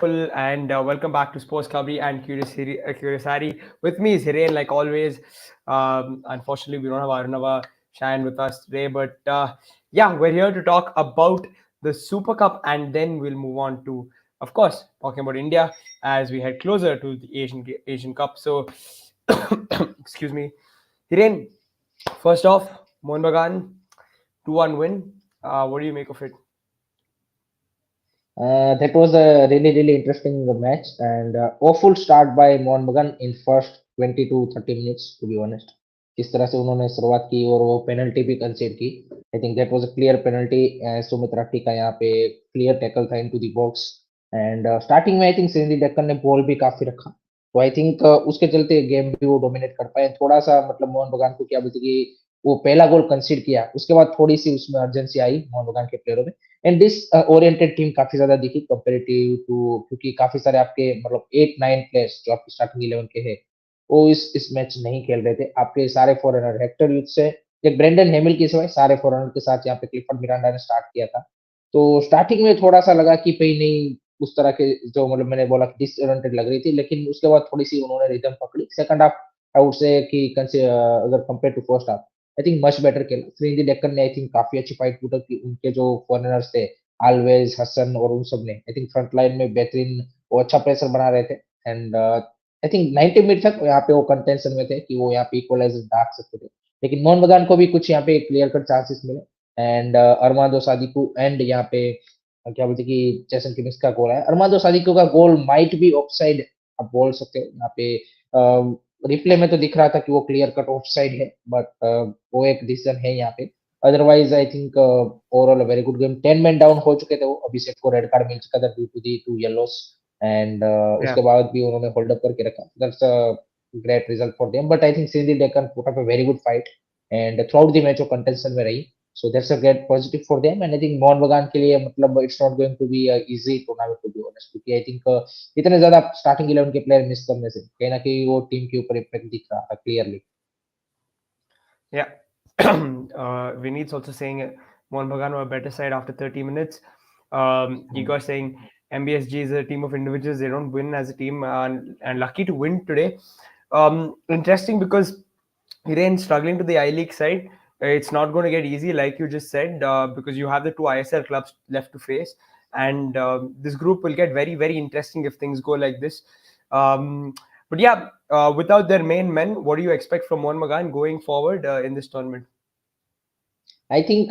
and welcome back to Sports Kabri and Curiosity. With me is Hiren, like always. Unfortunately, we don't have Arunava Shine with us today, but yeah, we're here to talk about the Super Cup, and then we'll move on to, of course, talking about India as we head closer to the Asian Cup. So, excuse me, Hiren. First off, Mohun Bagan 2-1 win. What do you make of it? That was a really interesting match and awful start by Mohun Bagan in first 20 to 30 minutes to be honest. जिस तरह से उन्होंने शुरुआत की और वो penalty भी कंसीड की आई think that was a clear penalty Sumit Rathi का यहाँ पे क्लियर टैकल था into the box and starting में आई थिंक श्रीनिधि डेक्कन ने बॉल भी काफी रखा तो आई थिंक उसके चलते गेम भी वो डोमिनेट कर पाए थोड़ा सा मतलब मोहन बगान को क्या बोलते कि वो पहला गोल कंसीड किया उसके बाद थोड़ी सी उसमें अर्जेंसी आई मोहन बगान के प्लेयरों में एंड दिस ओरिएंटेड टीम काफी ज्यादा दिखी कंपेरेटिव टू क्योंकि काफी सारे आपके मतलब 8-9 प्लेयर्स जो आपके स्टार्टिंग 11 के हैं वो इस मैच नहीं खेल रहे थे आपके सारे फॉरेनर हेक्टर यूथ से एक ब्रेंडन हेमिल के सिवाय सारे फॉरेनर के साथ यहाँ पे क्लिफर्ड मिरांडा ने स्टार्ट किया था तो स्टार्टिंग में थोड़ा सा लगा कि भाई नहीं उस तरह के जो मतलब मैंने बोला डिसओरिएंटेड लग रही थी लेकिन उसके बाद थोड़ी सी उन्होंने रिदम पकड़ी सेकंड हाफ आई वुड से कि अगर compare to first half I think much better खेला श्रीनिधि डेक्कन ने आई थिंक काफी अच्छी फाइट पुट अप की उनके जो फॉरेनर्स थे आलवेज हसन और उन सब ने आई थिंक फ्रंट लाइन में बेहतरीन वो अच्छा प्रेशर बना रहे थे एंड आई थिंक 90 मिनट तक यहाँ पे वो कंटेंशन में थे कि वो यहाँ पे इक्वलाइजर दाग सकते थे लेकिन मोहन बगान को भी कुछ यहाँ पे क्लियर कट चांसेस मिले एंड अरमांदो सादिकू एंड यहाँ पे क्या बोलते कि जैसन किमिस का गोल है अरमांदो सादिकू का गोल माइट बी ऑफसाइड आप बोल सकते हो यहाँ पे रिप्ले में तो दिख रहा था कि वो क्लियर कट ऑफ साइड है बट वो एक डिसीजन है यहाँ पे otherwise I think overall very good game 10 man down हो चुके थे वो अभिषेक को रेड कार्ड मिल चुका था due to the 2 yellows and Yeah. उसके बाद भी उन्होंने होल्ड अप करके रखा that's a great result for them but I think Sreenidi Deccan put up a very good fight and throughout the match वो कंटेंशन में रही so that's a great positive for them and I think Mohun Bagan के लिए मतलब it's not going to be easy tournament to be honest क्योंकि I think इतने ज्यादा starting 11 के प्लेयर मिस करने से कहीं ना कहीं वो टीम के ऊपर इम्पैक्ट दिख रहा था clearly Yeah. Vineet's also saying Mohun Bagan were a better side after 30 minutes. Igor saying MBSG is a team of individuals. They don't win as a team and lucky to win today. Interesting because Hiren struggling to the I League side. It's not going to get easy, like you just said, because you have the two ISL clubs left to face. And this group will get very interesting if things go like this. But yeah, without their main men, what do you expect from Mohun Bagan going forward in this tournament? I think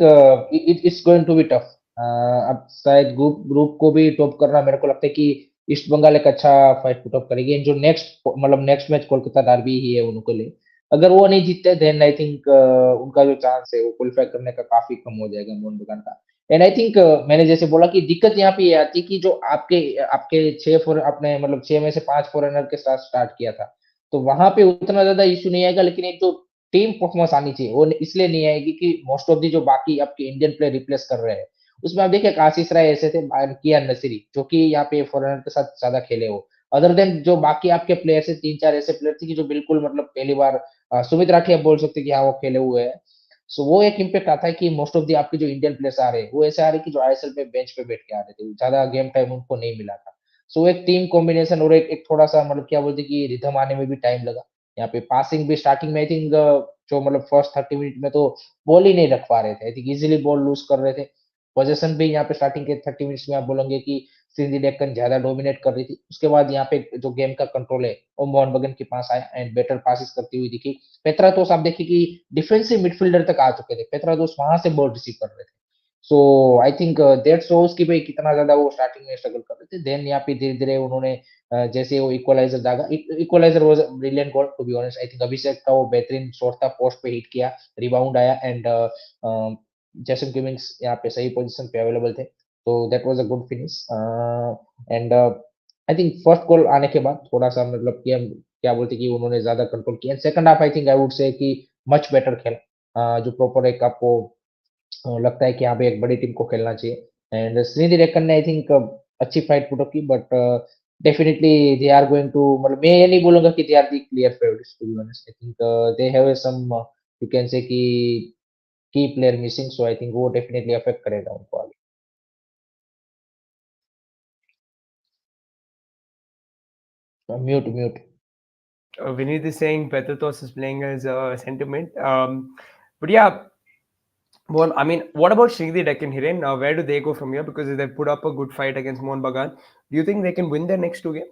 it's going to be tough अब शायद group को भी top करना मेरे को लगता है कि ईस्ट बंगाल एक अच्छा फाइट पुट अप करेगी जो नेक्स्ट मैच कोलकाता डार्बी ही है उनके लिए अगर वो नहीं जीतते देन आई थिंक उनका जो चांस है वो क्वालिफाई करने का काफी कम हो जाएगा मोहन बगान का एंड आई थिंक मैंने जैसे बोला कि दिक्कत यहाँ पे ये आती है कि जो आपके आपके छह फोर आपने मतलब 6 में से 5 फॉरेनर के साथ स्टार्ट किया था तो वहां पे उतना ज्यादा इशू नहीं आएगा लेकिन एक जो टीम परफॉर्मेंस आनी चाहिए वो इसलिए नहीं आएगी कि मोस्ट ऑफ दी जो बाकी आपके इंडियन प्लेयर रिप्लेस कर रहे हैं उसमें आप देखिए आशीष राय ऐसे थे कियान नसीरी जो कि यहाँ पे फॉरेनर के साथ ज्यादा खेले हो अदर देन जो बाकी आपके प्लेयर से 3-4 ऐसे प्लेयर थे कि जो बिल्कुल मतलब पहली बार सुमित राठी आप बोल सकते हैं कि हाँ वो खेले हुए हैं सो वो एक इम्पैक्ट आता है कि मोस्ट ऑफ दी आपके जो इंडियन प्लेयर्स आ रहे हैं वो ऐसे आ रहे हैं कि जो आईएसएल में बेंच पे बैठ के आ रहे थे ज्यादा गेम टाइम उनको नहीं मिला था सो एक टीम कॉम्बिनेशन और एक थोड़ा सा मतलब क्या बोलते कि रिथम आने में भी टाइम लगा यहाँ पे पासिंग भी स्टार्टिंग में आई थिंक जो मतलब फर्स्ट 30 मिनट में तो बॉल ही नहीं रख पा रहे थे I think easily ball lose कर रहे थे पोजीशन भी यहाँ पे स्टार्टिंग के 30 मिनट्स में आप बोलेंगे कि सिंधी डेक्कन ज्यादा डोमिनेट कर रही थी उसके बाद यहाँ पे जो गेम का कंट्रोल है वो मोहन बगन के पास आया एंड बेटर पासिस करती हुई दिखी पेत्रातोस आप देखिए कि डिफेंसिव मिडफील्डर तक आ चुके थे पेत्रातोस वहां से बॉल रिसीव कर रहे थे सो आई थिंक दैट शोज कि भाई कितना ज्यादा वो स्टार्टिंग में स्ट्रगल कर रहे थे देन यहाँ पे धीरे धीरे उन्होंने जैसे वो इक्वलाइजर दागा equaliser was brilliant goal to be honest I think Abhishek का वो बेहतरीन शॉट था पोस्ट पे हिट किया रिबाउंड आया एंड जैसन किमिंग्स यहाँ पे सही पोजीशन पे अवेलेबल थे तो that was a good finish and I think first goal आने के बाद थोड़ा सा मतलब कि हम क्या बोलते कि उन्होंने ज्यादा कंट्रोल किया second half I think I would से कि मच बेटर खेला जो प्रॉपर एक आपको लगता है कि यहाँ पे एक बड़ी टीम को खेलना चाहिए एंड श्रीनिधि डेक्कन ने आई थिंक अच्छी फाइट पुट अप की but definitely they are going to मतलब मैं ये नहीं बोलूंगा कि they are the clear favourites to be honest I think they have some you can say कि की player missing so I think वो डेफिनेटली अफेक्ट करेगा उनको आगे Mute. Vineet is saying Petratos is playing as a sentiment. But yeah, well, I mean, what about Sreenidi Deccan, Hiren? Where do they go from here? Because they put up a good fight against Mohun Bagan. Do you think they can win their next two games?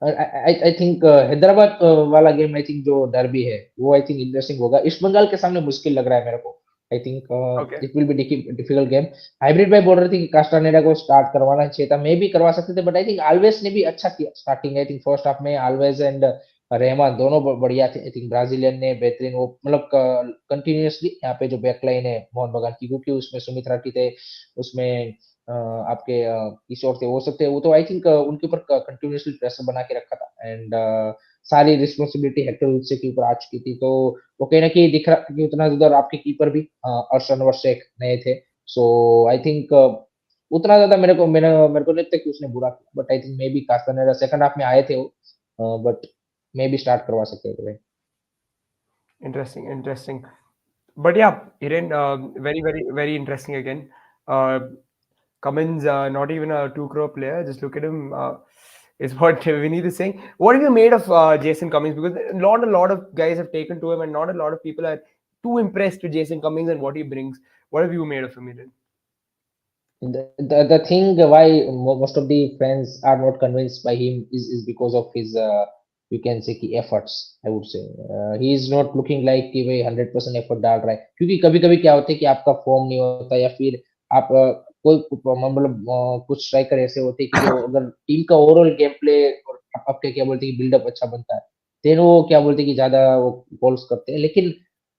I think Hyderabad वाला game I think जो derby है वो I think interesting होगा east Bengal के सामने मुश्किल लग रहा है मेरे को I think Okay. It will be difficult game hybrid भाई बोल रहे थे कि कास्टानेडा को स्टार्ट करवाना चाहिए था मे भी करवा सकते थे बट आई थिंक आलवेज ने भी अच्छा किया starting I think first half में आलवेज एंड रहमान दोनों बढ़िया थे आई थिंक ब्राजीलियन ने बेहतरीन वो मतलब कंटिन्यूअसली यहाँ पे जो बैकलाइन है मोहन बगान की क्योंकि उसमें सुमित राठी थे उसमें आपके किशोर थे वो सब थे वो तो आई थिंक उनके ऊपर कंटिन्यूअसली प्रेशर बना के रखा था एंड सारी रिस्पॉन्सिबिलिटी हेक्टर विल्से के ऊपर आ चुकी थी तो वो कहीं ना कहीं दिख रहा कि उतना ज्यादा आपके कीपर भी अर्शन वर्षेक नए थे सो आई थिंक उतना ज्यादा मेरे को नहीं लगता कि उसने बुरा किया but I think maybe Castanera second half में आए थे वो बट मे बी स्टार्ट करवा सकते थे भाई Interesting. But yeah, Hiren, very interesting again. Uh, Cummins, not even a 2 crore player. Just look at him. Is what Vinny is saying. What have you made of Jason Cummings? Because not a lot of guys have taken to him, and not a lot of people are too impressed with Jason Cummings and what he brings. What have you made of him, Hiren? The thing why most of the fans are not convinced by him is because of his you can say कि efforts I would say he is not looking like कि भाई 100% effort डाल रहा है क्योंकि कभी कभी क्या होता है कि आपका फॉर्म नहीं होता या फिर आप कोई मतलब कुछ स्ट्राइकर ऐसे होते हैं कि जो अगर टीम का ओवरऑल गेम प्ले और आपके क्या बोलते हैं कि बिल्डअप अच्छा बनता है देन वो क्या बोलते हैं कि ज्यादा वो गोल्स करते हैं लेकिन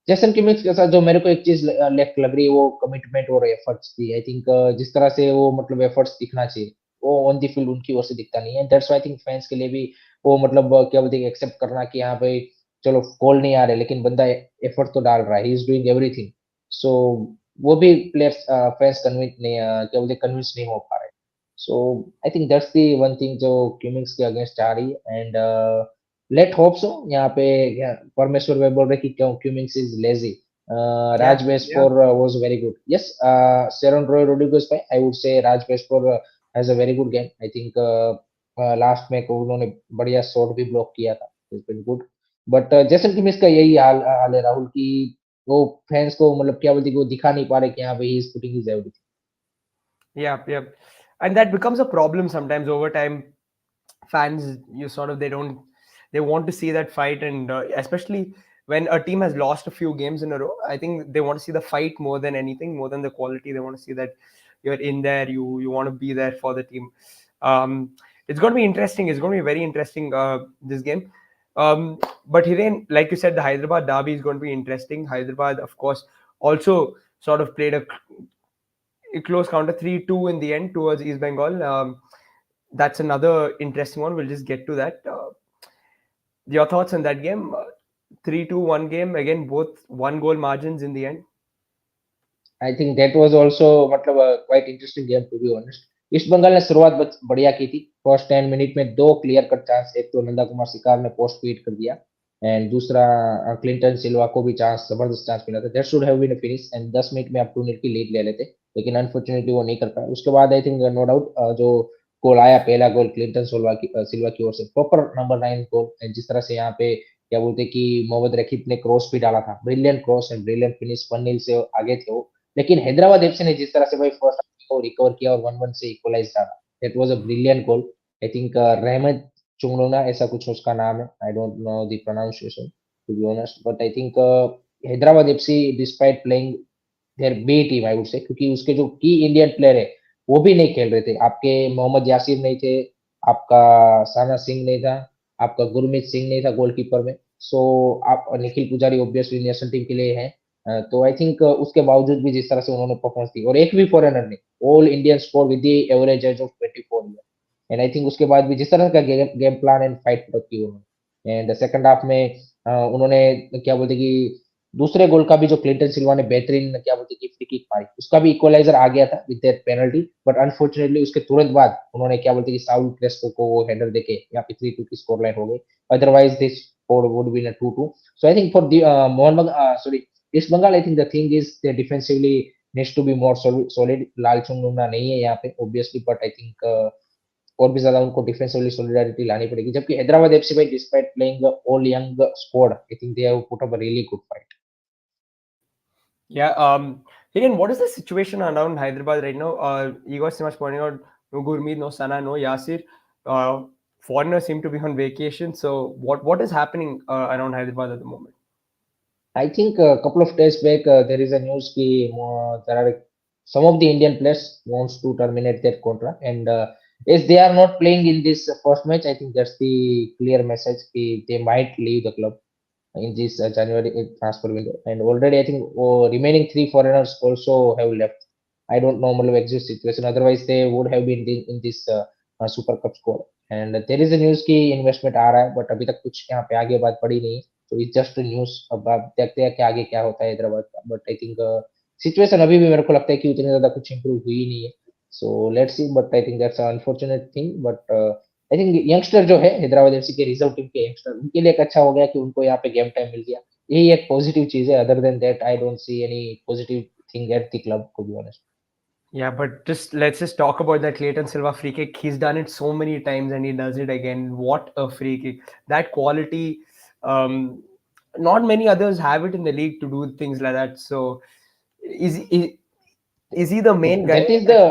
जैसन किमिक्स के साथ जो मेरे को एक चीज लग रही है वो कमिटमेंट और एफर्ट्स की आई थिंक जिस तरह से वो मतलब एफर्ट्स दिखना चाहिए वो ऑन दी फील्ड उनकी ओर से दिखता नहीं है that's why I think fans के लिए भी वो मतलब क्या बोलते हैं एक्सेप्ट करना कि हाँ भाई चलो गोल नहीं आ रहे लेकिन बंदा एफर्ट तो डाल रहा है he is doing everything so वो भी प्लेयर्स फैंस कन्विंस नहीं क्या बोलते कन्विंस नहीं हो पा रहे so I think that's the one thing जो क्यूमिंग्स के अगेंस्ट आ रही है एंड लेट होप सो यहाँ पे परमेश्वर भाई बोल रहे कि क्यों Cummings is lazy Yeah, Raj Bespor was very good. Yes, Sharon Roy Rodriguez by I would say Raj Bespor has a very good game. I think last में को उन्होंने बढ़िया शॉट भी ब्लॉक किया था. It's been good. But जैसन किमिस का यही हाल है राहुल की वो फैंस को मतलब क्या बोलते हैं कि वो दिखा नहीं पा रहे कि हाँ भाई he is putting his everything. yeah. And that becomes a problem sometimes over time. Fans, you sort of they want to see that fight, and especially when a team has lost a few games in a row, I think they want to see the fight more than anything, more than the quality. They want to see that you're in there, you want to be there for the team. It's going to be interesting. It's going to be very interesting, this game. But Hiren, like you said, the Hyderabad derby is going to be interesting. Hyderabad, of course, also sort of played a close counter 3-2 in the end towards East Bengal. That's another interesting one. We'll just get to that. Your thoughts on that game? 3-2 one game again, both 1 goal margins in the end. I think that was also मतलब quite interesting game to be honest. East Bengal ने शुरुआत बढ़िया की थी first 10 minute में दो clear cut chance एक तो नंदा कुमार सिकार ने पोस्ट फीड कर दिया एंड दूसरा क्लिंटन सिल्वा को भी चांस जबरदस्त चांस मिला था that should have been a finish and 10 minute में आप 2-0 की लीड ले लेते लेकिन अनफॉर्चुनेटली वो नहीं कर पाया उसके बाद आई थिंक नो डाउट जो गोल आया पहला गोल क्लिंटन सिल्वा की ओर से प्रॉपर नंबर 9 गोल जिस तरह से यहाँ पे क्या बोलते कि मोहम्मद रकीब ने क्रॉस भी डाला था brilliant cross and brilliant finish 1-0 से आगे थे वो लेकिन हैदराबाद एफसी ने जिस तरह से भाई फर्स्ट को रिकवर किया और 1-1 से इक्वलाइज डाला that was a brilliant goal I think Rahmat Chunglona ऐसा कुछ उसका नाम है I don't know the pronunciation to be honest but I think Hyderabad FC despite playing their B team I would say क्योंकि उसके जो की इंडियन प्लेयर है वो भी नहीं खेल रहे थे आपके मोहम्मद यासिर नहीं थे आपका साना सिंह नहीं था आपका गुरमीत सिंह नहीं था गोलकीपर में सो आप निखिल पुजारी ऑब्वियसली नेशनल टीम के लिए है तो आई थिंक उसके बावजूद भी जिस तरह से उन्होंने परफॉर्मेंस दी और एक भी फॉरेनर ने all Indian score with the average age of 24 year and I think उसके बाद भी जिस तरह का गेम प्लान एंड फाइट की उन्होंने एंड सेकंड हाफ में उन्होंने क्या बोलते कि दूसरे गोल का भी जो क्लिंटन सिल्वा ने बेहतरीन क्या बोलते कि फ्री किक मारी उसका भी इक्वलाइजर आ गया था with that penalty but unfortunately उसके तुरंत बाद उन्होंने क्या बोलते कि साउल क्रेस्पो को वो हेडर देके यहाँ पे 3-2 की स्कोर लाइन हो गई otherwise this score would be 2-2 so I think for the Mohun sorry East Bengal I think the thing is they defensively needs to be more solid लाल चुंगलुंगना नहीं है यहाँ पे obviously but I think और भी ज्यादा उनको डिफेंसिवली सॉलिडारिटी लानी पड़ेगी, जबकि हैदराबाद एफसी भाई despite playing all young squad, I think they have put up a really good fight. Yeah. Again, what is the situation around Hyderabad right now? You got so much pointing out no Gurmeet, no Sana, no Yasir. Uh, Foreigners seem to be on vacation. So what is happening around Hyderabad at the moment? I think a couple of days back there is a news ki there are some of the Indian players wants to terminate their contract, and as they are not playing in this first match, I think that's the clear message ki they might leave the club in this January transfer window. And already I think remaining three foreigners also have left. I don't know मतलब exit situation. Otherwise they would have been in this Super Cup squad. And there is a news की investment आ रहा है, but अभी तक कुछ यहाँ पे आगे बात पड़ी नहीं. So it's just a news. अब आप देखते हैं कि आगे क्या होता है हैदराबाद का. But I think situation अभी भी मेरे को लगता है कि उतनी ज्यादा कुछ improve हुई नहीं है. So let's see. But I think that's an unfortunate thing. But I think youngster जो है हैदराबाद एफसी के रिजर्व टीम के यंगस्टर, उनके लिए एक अच्छा हो गया कि उनको यहाँ पे गेम टाइम मिल गया. यही एक पॉजिटिव चीज है. Other than that I don't see any positive thing at the club, to be honest. Yeah, but just let's just talk about that Clayton Silva free kick. He's done it so many times and he does it again. What a free kick! That quality, um, not many others have it in the league to do things like that. So, is is, is he the main guy? That is the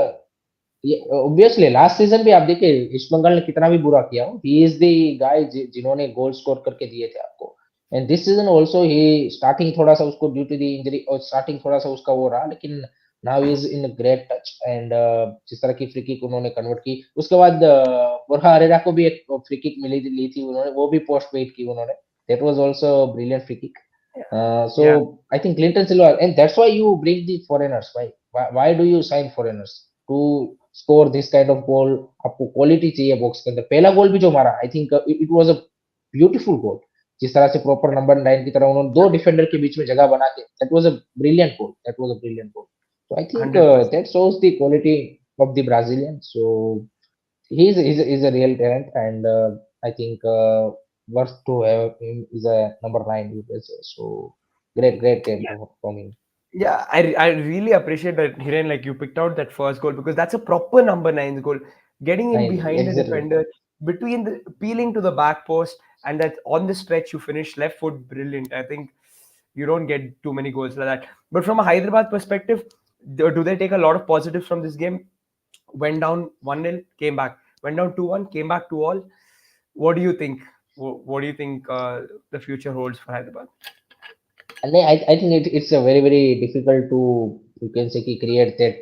obviously last season भी आप देखिए east Bengal ने कितना भी बुरा किया हो, he is the guy जिन्होंने गोल स्कोर करके दिए थे आपको. And this season also he starting थोड़ा सा उसको ड्यू टू द इंजरी और स्टार्टिंग थोड़ा सा उसका वो रहा, लेकिन now is in great touch. And जिस तरह की फ्री किक उन्होंने कन्वर्ट की, उसके बाद बोरहा अरेरा को भी एक फ्री किक मिली ली थी उन्होंने, वो भी पोस्ट वेट की उन्होंने. That was also brilliant free kick. So Yeah, I think Clinton Silva, and that's why you bring the foreigners. Why do you sign foreigners to score this kind of goal? आपको quality चाहिए box के अंदर. पहला गोल भी जो मारा, I think it was a beautiful goal. जिस तरह से प्रॉपर नंबर 9 की तरह उन्होंने दो डिफेंडर के बीच में जगह बना के, that was a brilliant goal. That was a brilliant goal. So I think 100%. that shows the quality of the Brazilian. So he's a real talent, and I think worth to have him is a number 9. You can say. So great game from him. Yeah, I really appreciate that, Hiren, like you picked out that first goal because that's a proper number nine's goal. Getting in 9 behind the exactly. defender, between the peeling to the back post, and that on the stretch you finish left foot, brilliant. I think you don't get too many goals like that. But from a Hyderabad perspective, do they take a lot of positives from this game? Went down 1-0, came back. Went down 2-1, came back 2-all. What do you think? What do you think the future holds for Hyderabad? And I think it's a very difficult to, you can say, कि create that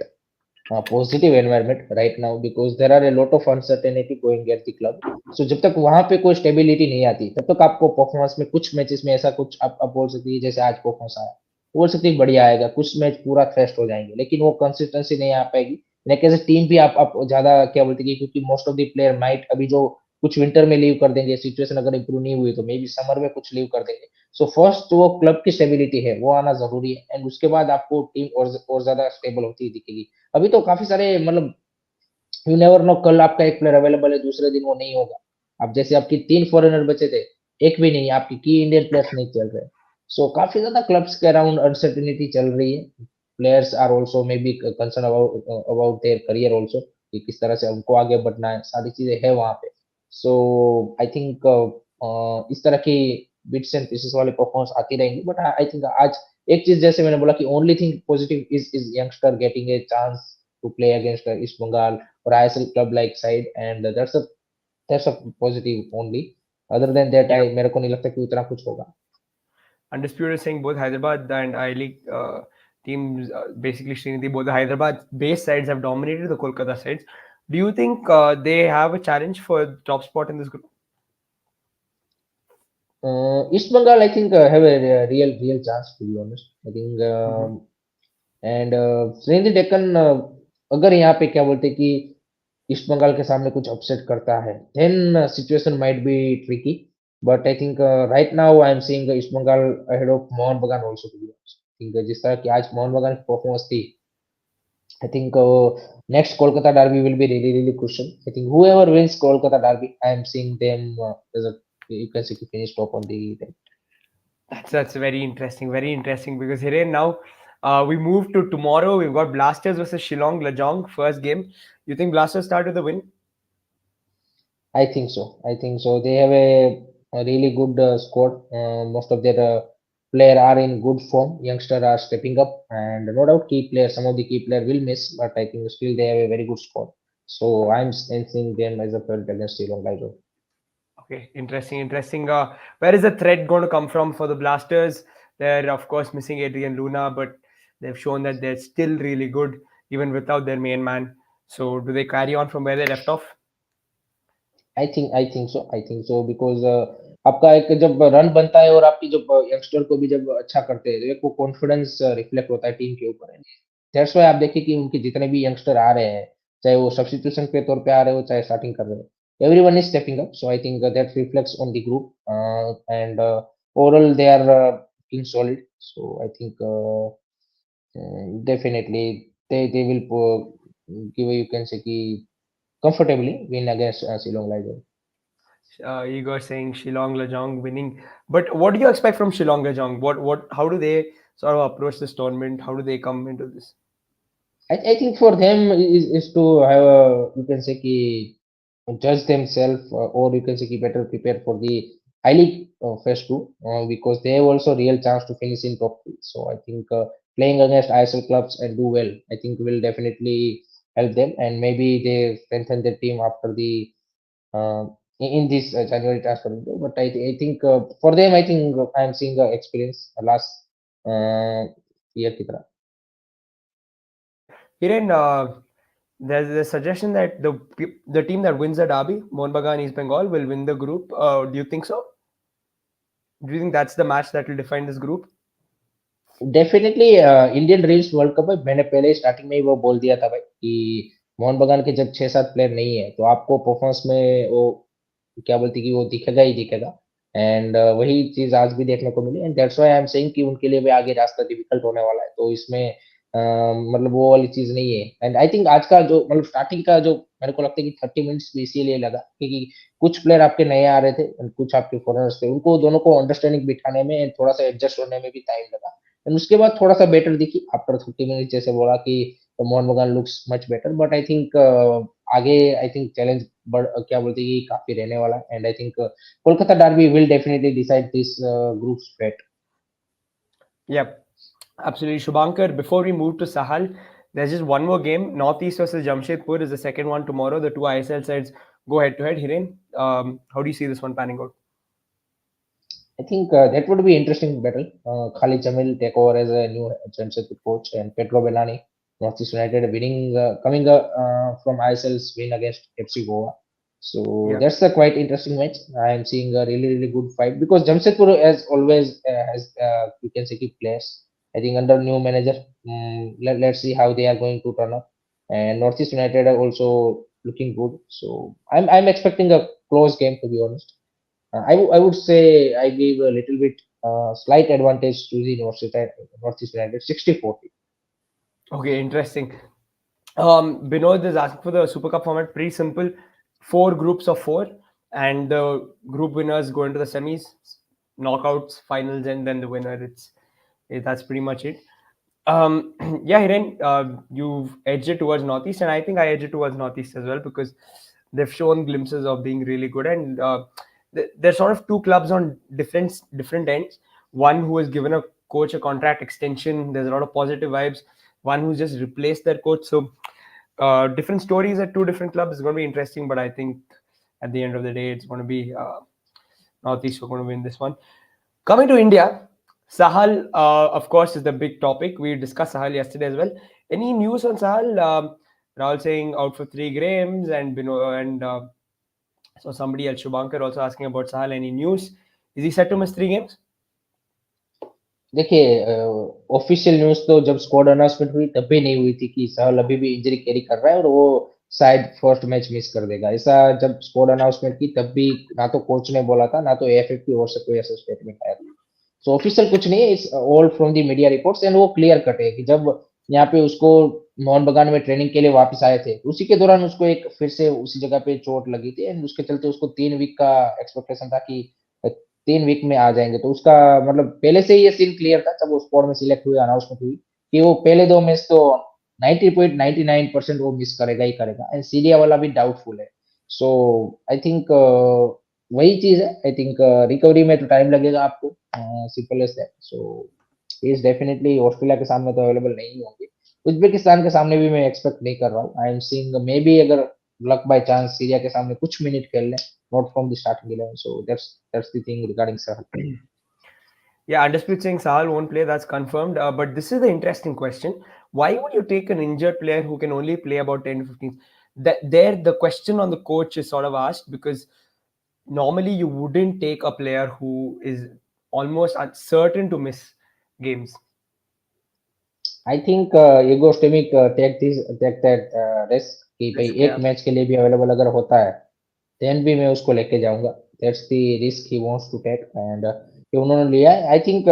positive environment right now, because there are a lot of uncertainty going at the club. So जब तक वहां पे कोई stability नहीं आती, तब तक आपको परफॉर्मेंस में कुछ मैचेस में ऐसा कुछ आप बोल सकते हैं जैसे आज परफॉर्मेंस आया, बोल सकते हैं बढ़िया आएगा, कुछ मैच पूरा थ्रेस्ट हो जाएंगे, लेकिन वो कंसिस्टेंसी नहीं आ पाएगी. लेकिन एज टीम भी आप ज्यादा क्या बोलते हैं, क्योंकि most of the player might अभी जो कुछ विंटर में लीव कर देंगे, सिचुएशन अगर इंप्रूव नहीं हुई तो मे बी समर में कुछ लीव कर देंगे. सो फर्स्ट वो क्लब की स्टेबिलिटी है वो आना जरूरी है, एंड उसके बाद आपको टीम और ज्यादा स्टेबल होती दिखेगी. अभी तो काफी सारे मतलब यू नेवर नो, कल आपका एक प्लेयर अवेलेबल है, दूसरे दिन वो नहीं होगा. अब जैसे आपकी 3 फॉरेनर बचे थे, एक भी नहीं, आपकी की इंडियन प्लेयर्स नहीं चल रहे. सो काफी ज्यादा क्लब्स के अराउंड अनसर्टेनिटी चल रही है. Players are also maybe concern about their career also, कि किस तरह से उनको आगे बढ़ना है, सारी चीजें है वहां पे. सो आई थिंक इस तरह की बिट्स एंड पीसेस वाली परफॉर्मेंस आती रहेंगी. बट आई थिंक आज एक चीज जैसे मैंने बोला कि only thing positive is youngster getting a chance to play against East Bengal or ISL club like side, and that's a positive only. Other than that, Yeah. I मेरे को नहीं लगता कि उतना कुछ होगा. Undisputed saying both Hyderabad and I League teams, basically Sreenidi, both the Hyderabad base sides have dominated the Kolkata sides. Do you think they have a challenge for top spot in this group? East Bengal, I think, have a real chance, to be honest. I think Mhm. and Sreenidi Deccan, अगर यहाँ पे क्या बोलते हैं कि east Bengal के सामने कुछ अपसेट करता है, then situation might be tricky. But I think right now I am seeing East Bengal ahead of Mohun Bagan also, to be honest. I think जिस तरह की आज मोहन बगान की परफॉर्मेंस थी, I think next Kolkata derby will be really crucial. I think whoever wins Kolkata derby, I am seeing them as a, you can say, to finish top on the. That's very interesting because here now we move to tomorrow. We've got Blasters versus Shillong Lajong first game. You think Blasters start with a win? I think so. I think so. They have a really good squad. Most of their player are in good form. Youngsters are stepping up, and no doubt key players. Some of the key player will miss, but I think still they have a very good squad. So I'm sensing them as a favorite against Sri Lanka. Okay, interesting, interesting. Where is the threat going to come from for the Blasters? They're of course missing Adrian Luna, but they've shown that they're still really good even without their main man. So do they carry on from where they left off? I think so because आपका एक जब run बनता है और आपकी जब youngster को भी जब अच्छा करते हैं तो एक वो कॉन्फिडेंस रिफ्लेक्ट होता है टीम के ऊपर। दैट्स व्हाई आप देखिए कि उनके जितने भी यंगस्टर आ रहे हैं, चाहे वो सब्स्टिट्यूशन के तौर पे आ रहे हो, चाहे स्टार्टिंग कर रहे हो, everyone is stepping up. So I think that reflects on the group and overall they are being solid. So I think definitely they will give you can say कि comfortably win against Shillong Lions. Igor saying Shillong Lajong winning, but what do you expect from Shillong Lajong? What? How do they sort of approach this tournament? How do they come into this? I think for them is to have a, you can say ki, judge themselves or you can say ki better prepare for the I League phase two because they have also real chance to finish in top three. So I think playing against ISL clubs and do well, I think will definitely help them and maybe they strengthen their team after the uh, in this January transfer window. But I think for them, I think I am seeing experience last uh, year की तरह. Hiren, there's a suggestion that the team that wins the derby, Mohun Bagan East Bengal, will win the group. Do you think so? Do you think that's the match that will define this group? Definitely Indian dreams world cup में मैंने पहले starting में ही वो बोल दिया था भाई कि मोहन बगान के जब 6-7 प्लेयर नहीं है तो आपको परफॉर्मेंस में वो क्या बोलती कि वो दिखेगा ही दिखेगा एंड वही चीज आज भी देखने को मिली and that's why I am saying कि उनके लिए भी आगे रास्ता डिफिकल्ट होने वाला है तो इसमें मतलब वो वाली चीज नहीं है एंड आई थिंक आज का जो मतलब स्टार्टिंग का जो मेरे को लगता है कि 30 मिनट्स भी इसीलिए लगा क्योंकि कुछ प्लेयर आपके नए आ रहे थे and कुछ आपके फॉरेनर्स थे उनको दोनों को अंडरस्टैंडिंग बिठाने में and थोड़ा सा एडजस्ट होने में भी टाइम लगा एंड उसके बाद थोड़ा सा बेटर दिखी आफ्टर 30 मिनट जैसे बोला कि मोहन बगान looks much better but I think आगे आई थिंक चैलेंज क्या बोलते हैं कि काफी रहने वाला है and I think Kolkata derby will definitely decide this group fate Yep, absolutely. Shubhankar, before we move to Sahal, there's just one more game. Northeast versus Jamshedpur is the second one tomorrow. The two ISL sides go head to head. Hiren, how do you see this one panning out? I think that would be interesting battle. Khalid Jamil take over as a new Jamshedpur coach, and Pedro Belani, Northeast United, winning coming from ISL's win against FC Goa. So Yeah. that's a quite interesting match. I am seeing a really good fight because Jamshedpur as always has you can say key players. I think under new manager, let's see how they are going to turn up. And Northeast United are also looking good. So I'm expecting a close game to be honest. I would say I give a little bit slight advantage to the Northeast United 60-40. Okay, interesting. Binod is asking for the Super Cup format. Pretty simple. 4 groups of 4, and the group winners go into the semis, knockouts, finals, and then the winner. That's pretty much it. Yeah, Hiren, you've edged it towards Northeast, and I think I edged it towards Northeast as well because they've shown glimpses of being really good, and there's sort of two clubs on different ends. One who has given a coach a contract extension. There's a lot of positive vibes. One who's just replaced their coach. So different stories at two different clubs is going to be interesting, but I think at the end of the day, it's going to be Northeast who are going to win this one. Coming to India, Sahal, of course, is the big topic. We discussed Sahal yesterday as well. Any news on Sahal? Rahul saying out for 3 games, and so somebody else, Shubhankar, also asking about Sahal. Any news? Is he set to miss 3 games? देखिए official news तो जब squad announcement हुई तब भी नहीं हुई थी कि सहल अभी भी इंजरी कैरी कर रहा है और वो शायद फर्स्ट मैच मिस कर देगा। ऐसा जब स्क्वाड अनाउंसमेंट की तब भी ना तो कोच ने बोला था ना तो एएफएफ की ओर से कोई ऐसा स्टेटमेंट आया था। सो ऑफिशियल कुछ नहीं है, it's all from the media reports and वो क्लियर कट है कि जब यहाँ पे उसको मोहन बगान में ट्रेनिंग के लिए वापस आए थे तो उसी के दौरान उसको एक फिर से उसी जगह पे चोट लगी थी एंड उसके चलते उसको 3 वीक का एक्सपेक्टेशन था कि 3 वीक में आ जाएंगे। तो उसका मतलब पहले से ही ये सीन क्लियर था जब वो स्क्वाड में सिलेक्ट हुए अनाउंसमेंट हुई कि वो पहले 2 मैच तो 90.99% वो मिस करेगा ही करेगा एंड सीरिया वाला भी डाउटफुल है। सो आई थिंक वही चीज है। आई थिंक रिकवरी में तो टाइम लगेगा आपको, simple as that. So is definitely Australia के सामने तो अवेलेबल नहीं होंगे। उज्बेकिस्तान के सामने भी मैं एक्सपेक्ट नहीं कर रहा हूँ। I am seeing maybe अगर लक बाय चांस सीरिया के सामने कुछ मिनट खेल लें, not from the starting 11। So that's the thing regarding Sahal. Yeah, Undisputed saying Sahal won't play, that's confirmed. But this is the interesting question. Why would you take an injured player who can only play about 10 to 15? There, the question on the coach is sort of asked because normally you wouldn't take a player who is almost certain to miss games. I think Igor Stimac take that risk कि भाई Risk, एक yeah. Match के लिए भी available अगर होता है, then भी मैं उसको लेके जाऊंगा। That's the risk he wants to take, and ये उन्होंने लिया है। I think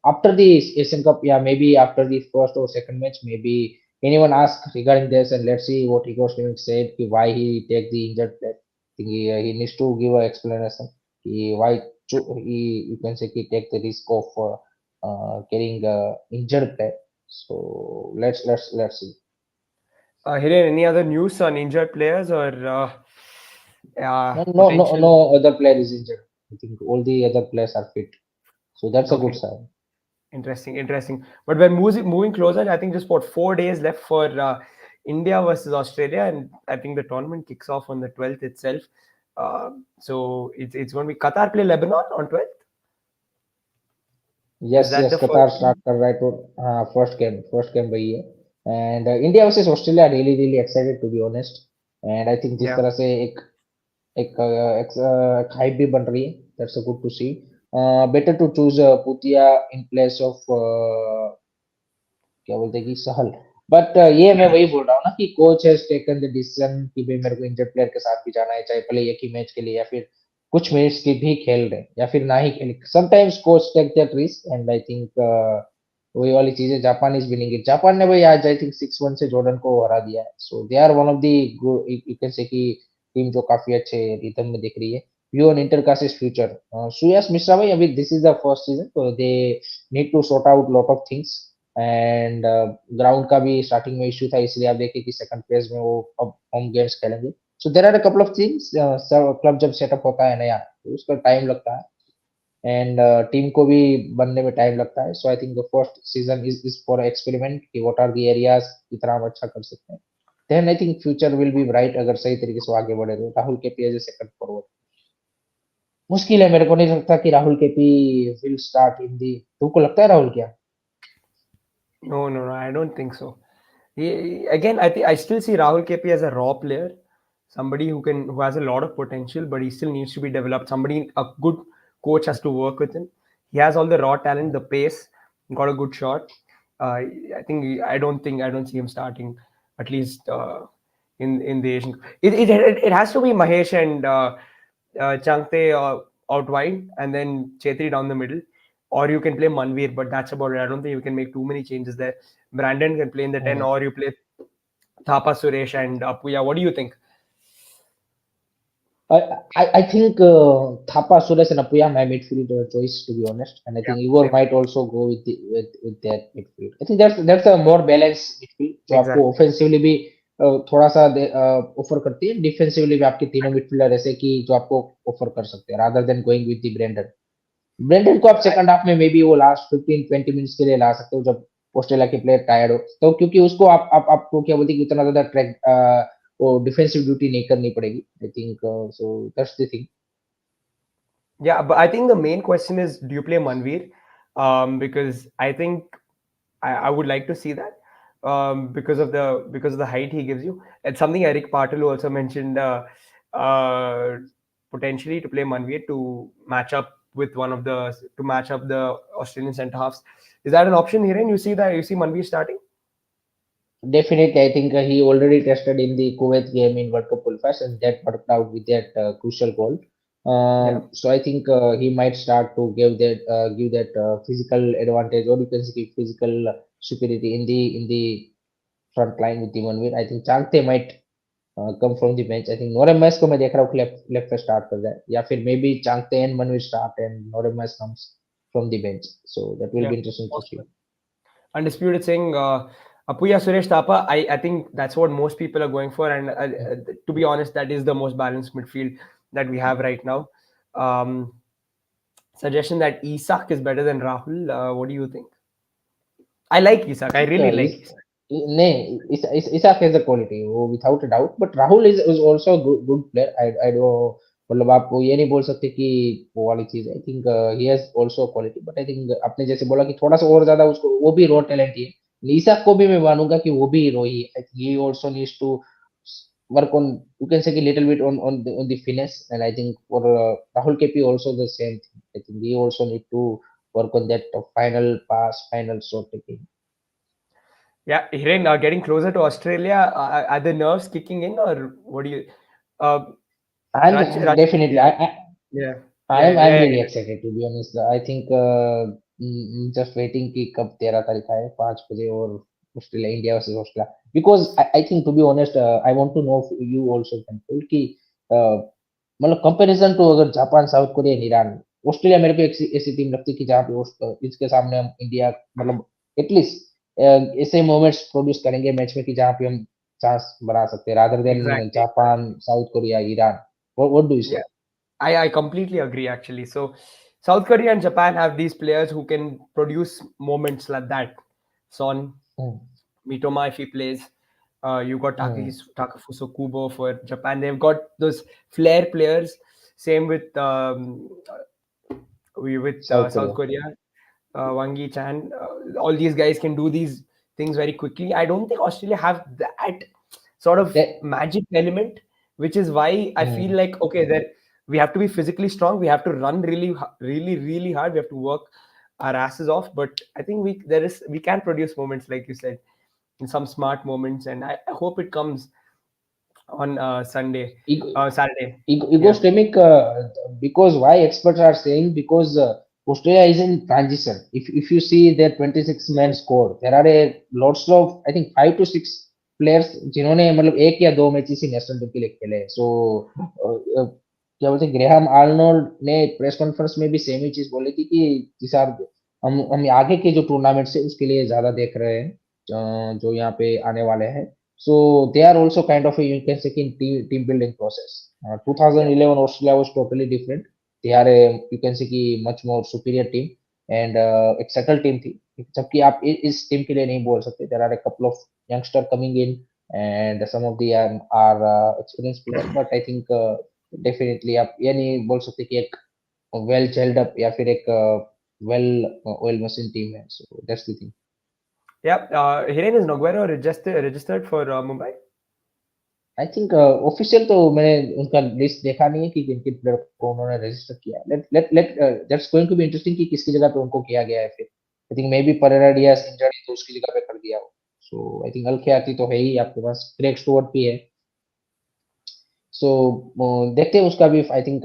after the Asian Cup या maybe after the first और second match, maybe anyone ask regarding this, and let's see what Igor Stimac said कि why he take the injured player. Think he needs to give a explanation कि why he you can say he take the risk of carrying injured player. So let's see. Hiren, any other news on injured players or No potential? other player is injured. I think all the other players are fit. So that's a good Okay. sign. Interesting, interesting. But we're moving closer. I think just about 4 days left for India versus Australia, and I think the tournament kicks off on the 12th itself. So it's going to be Qatar play Lebanon on 12th. Is Yes, that yes, the first Qatar game? start कर रहा है तो first game वही है। and India versus Australia really excited to be honest। and I think जिस Yeah. तरह से एक हाइप भी बन रही है, that's a good to see. Better to choose Puitea in place of क्या बोलते हैं कि सहल। बट ये मैं वही बोल रहा हूँ ना कि coach has taken the decision कि भाई मेरे को इंजर्ड प्लेयर के साथ भी जाना है, चाहे भले एक ही मैच के लिए या फिर कुछ मैच की भी खेल रहे या फिर ना ही खेले। Sometimes coach take that risk, and I think वही वाली चीज है। Japan is winning it. Japan ने भाई आज आई थिंक 6-1 से जॉर्डन को हरा दिया है। So they are one of the you can say कि टीम जो काफी अच्छे रिदम में दिख रही है। View on Inter Kashi future, Suyash Mishra भाई अभी this is the first season, तो they need to sort out lot of things. And ground का भी स्टार्टिंग में इश्यू था, इसलिए आप देखिए कि सेकंड फेज में वो अब होम गेम्स खेलेंगे। So there are a couple of things. Club जब सेटअप होता है नया तो उसका टाइम लगता है, एंड टीम को भी बनने में टाइम लगता है। So I think the first season is for experiment कि व्हाट आर द एरियाज कितना हम अच्छा कर सकते हैं। Then I think future will be bright अगर सही तरीके से वो आगे बढ़े तो। Rahul KP as a second forward मुश्किल है, मेरे को नहीं लगता कि Rahul KP will start in the. तुमको लगता है राहुल क्या? No, no, no. I don't think so. Again, I think I still see Rahul KP as a raw player, somebody who has a lot of potential, but he still needs to be developed. Somebody a good coach has to work with him. He has all the raw talent, the pace, got a good shot. I think I don't see him starting at least in the Asian. It has to be Mahesh and Changte out wide, and then Chetri down the middle, or you can play Manveer, but that's about it. I don't think you can make too many changes there. Brandon can play in the 10, or you play Thapa Suresh and Apuya. What do you think? I think Thapa, Suresh, and Apuya my midfield choice, to be honest, and I Yeah, think Igor same. might also go with that midfield. I think that's a more balanced midfield जो आपको Exactly. Offensively भी थोड़ा सा offer करती है, defensively भी आपके तीनों मिडफील्डर ऐसे कि जो आपको ऑफर कर सकते हैं, rather than going with the Brendan. Brendan को आप I, सेकंड हाफ में मे बी वो लास्ट 15-20 मिनट्स के लिए ला सकते हो जब ऑस्ट्रेलिया के प्लेयर टायर्ड हो, तो क्योंकि उसको आप आपको क्या बोलते हैं कि उतना ज्यादा ट्रैक वो डिफेंसिव ड्यूटी नहीं करनी पड़ेगी। I think so that's the thing. yeah, but I think the main question is, do you play Manveer? Because I think I would like to see that because of the height he gives you. It's something Eric Patel also mentioned uh, potentially to play Manveer to match up with to match up the Australian centre halves. Is that an option, Hiren? You see Manveer starting? Definitely, I think he already tested in the Kuwait game in World Cup qualifiers, and that worked out with that crucial goal. Yeah. So I think he might start to give that physical advantage, or you can say physical superiority in the front line with the Manveer। I think Changte might come from the bench। I think Noremas को मैं देख रहा हूँ left पे start कर जाए, या फिर may be Changte and Manveer start and Noremas comes from the bench। So that will Yeah. be interesting to see। Undisputed saying Apuya Suresh Thapa, I think that's what most people are going for. And to be honest, that is the most balanced midfield that we have right now. Um, Suggestion that Isak is better than Rahul. What do you think? I like Isak. I think really like Isak. नहीं Isak has the quality वो without a doubt, but Rahul is also a good player. I don't मतलब आप ये नहीं बोल सकते कि वो वाली चीज है. I think he has also quality, but I think आपने जैसे बोला कि थोड़ा सा और ज्यादा उसको वो भी रॉ टैलेंट ही है. Isak को भी मैं मानूंगा कि वो भी रो ही है. He also needs to work on, you can say, a little bit on the finesse, and I think for Rahul KP also the same thing. I think he also need to work on that final pass, final shot taking. Yeah, Hiren, getting closer to Australia, are the nerves kicking in, or what do you? Uh, I'm definitely. yeah, yeah, yeah, I'm yeah, really excited to be honest. I think just waiting कि कब 13 तारीख आए 5 बजे और Australia India versus Australia, because I think to be honest I want to know you also Pankaj, कि मतलब comparison to अगर Japan south Korea Iran Australia मेरे को ऐसी टीम लगती है कि जहाँ पे इसके सामने हम इंडिया मतलब एटलीस्ट ऐसे मोमेंट्स प्रोड्यूस करेंगे मैच में कि जहाँ पे हम चांस बना सकते हैं rather then exactly. Japan south Korea Iran. What do you Yeah, say? I completely agree actually. So South Korea and Japan have these players who can produce moments like that. Son, Mm, Mitoma if he plays. You got mm, Takafuso Kubo for Japan. They've got those flair players. Same with South South Korea. Korea. Wangi Chan. All these guys can do these things very quickly. I don't think Australia have that sort of That, magic element, which is why I feel mm, like okay, that we have to be physically strong. We have to run really hard. We have to work our asses off. But I think we can produce moments like you said, in some smart moments, and I hope it comes on ego, Saturday. ego Yeah, stemming, because why experts are saying, because Australia is in transition. If you see their 26 man squad, there are a lots of, I think, 5 to 6 players जिन्होंने मतलब एक या दो matches ही national team के लिए खेले हैं. सो क्या बोलते हैं, ग्रेहम आर्नोल्ड ने प्रेस कॉन्फ्रेंस में भी सेम ही चीज बोली थी कि जिस हम आगे के जो टूर्नामेंट है उसके लिए ज्यादा देख रहे हैं जो यहाँ पे आने वाले हैं. So they are also kind of a, you can say, in team building process. yeah, 2011 Australia was totally different. They are a, you can say कि much more superior team, and एक settled team थी. जबकि आप इस team के लिए नहीं बोल सकते. There are a couple of youngster coming in, and some of the are experienced player. But I think definitely आप ये नहीं बोल सकते कि एक well gelled up या फिर एक well well machine team है. So that's the thing. yeah. Hiren, is Noguero registered for Mumbai? I think official तो मैंने उनका लिस्ट देखा नहीं है कि किन किन प्लेयर को उन्होंने रजिस्टर किया है. Let let let that's going to be interesting कि किसकी जगह पे उनको किया गया है फिर. I think maybe Pereyra Diaz injured है तो उसकी जगह पे कर दिया हो. सो आई थिंक अल्खियाती तो है ही आपके पास, क्रेग स्टुअर्ट भी है. सो देखते हैं उसका भी. आई थिंक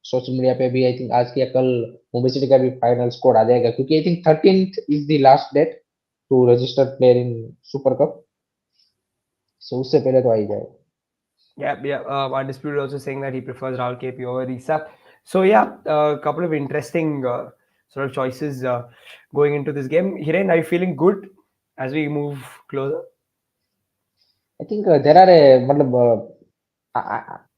सोशल मीडिया पे भी आई थिंक आज की या कल मुंबई सिटी का भी फाइनल स्कोर आ जाएगा, क्योंकि I think 13th is the last date to register player in super cup. So उससे पहले तो आ ही जाएगा. Yeah, yeah. Undisputed also saying that he prefers Rahul KP over Isak. So yeah, a couple of interesting sort of choices going into this game. Hiren, are you feeling good as we move closer? I think there are a मतलब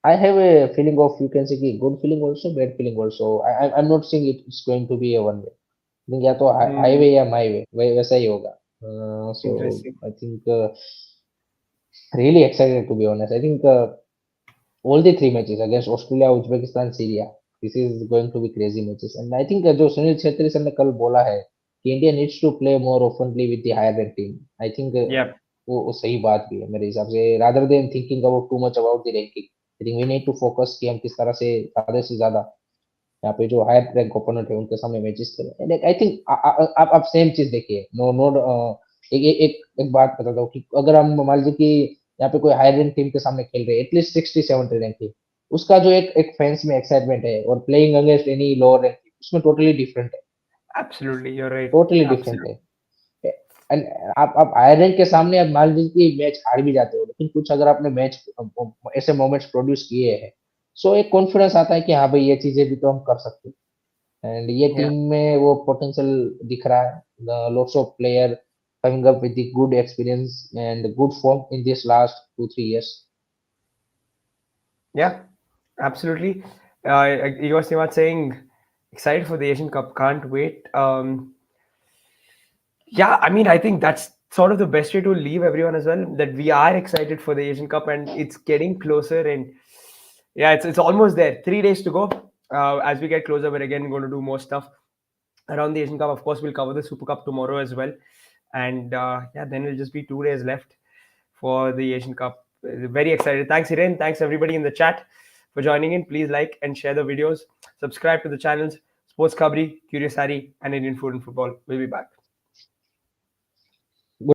I have a feeling of, you can say कि good feeling also, bad feeling also. I'm not saying it's going to be a one way. I think या तो Hmm, highway या my way वैसा ही होगा. So interesting. I think really excited to be honest. I think all the 3 matches against Australia, Uzbekistan, Syria, this is going to be crazy matches. And I think जो Sunil Chhetri sir ने कल बोला है कि India needs to play more oftenly with the higher ranked team. I think Yeah, वो सही बात भी है मेरे हिसाब से. rather than thinking about too much about the ranking, I think we need to focus कि हम किस तरह से ज्यादा यहाँ पे जो हायर रैंक ओपोनेंट है उनके सामने मैचेस खेले. आई थिंक आप सेम चीज देखिए. नो नो एक बात बताता हूँ कि अगर हम मान लीजिए कि यहाँ पे कोई हायर रैंक टीम के सामने खेल रहे हैं एटलीस्ट 60-70 रैंक की, उसका जो एक फैंस में एक्साइटमेंट है और playing against any lower rank उसमें टोटली डिफरेंट है. absolutely. You're right. Totally different Absolutely. है. एंड आप हायर रैंक के सामने आप मान लीजिए कि मैच हार भी जाते हो, लेकिन कुछ अगर आपने मैच ऐसे मोमेंट्स प्रोड्यूस किए हैं, सो एक कॉन्फिडेंस आता है कि हाँ भाई ये चीजें भी तो हम कर सकते हैं. एंड ये Yeah. टीम में वो पोटेंशियल दिख रहा है. Lots of player coming up with the good experience and the good form in this last 2 3 years. Yeah, absolutely. Igor Simat saying excited for the Asian Cup. Can't wait. Yeah, I mean, I think that's sort of the best way to leave everyone as well. That we are excited for the Asian Cup, and it's getting closer. And yeah, it's almost there. 3 days to go. As we get closer, we're again going to do more stuff around the Asian Cup. Of course, we'll cover the Super Cup tomorrow as well. And yeah, then it'll just be 2 days left for the Asian Cup. Very excited. Thanks, Hiren. Thanks, everybody in the chat for joining in. Please like and share the videos. Subscribe to the channels Sports Kabri, Curious Harry, and Indian Food and Football. We'll be back.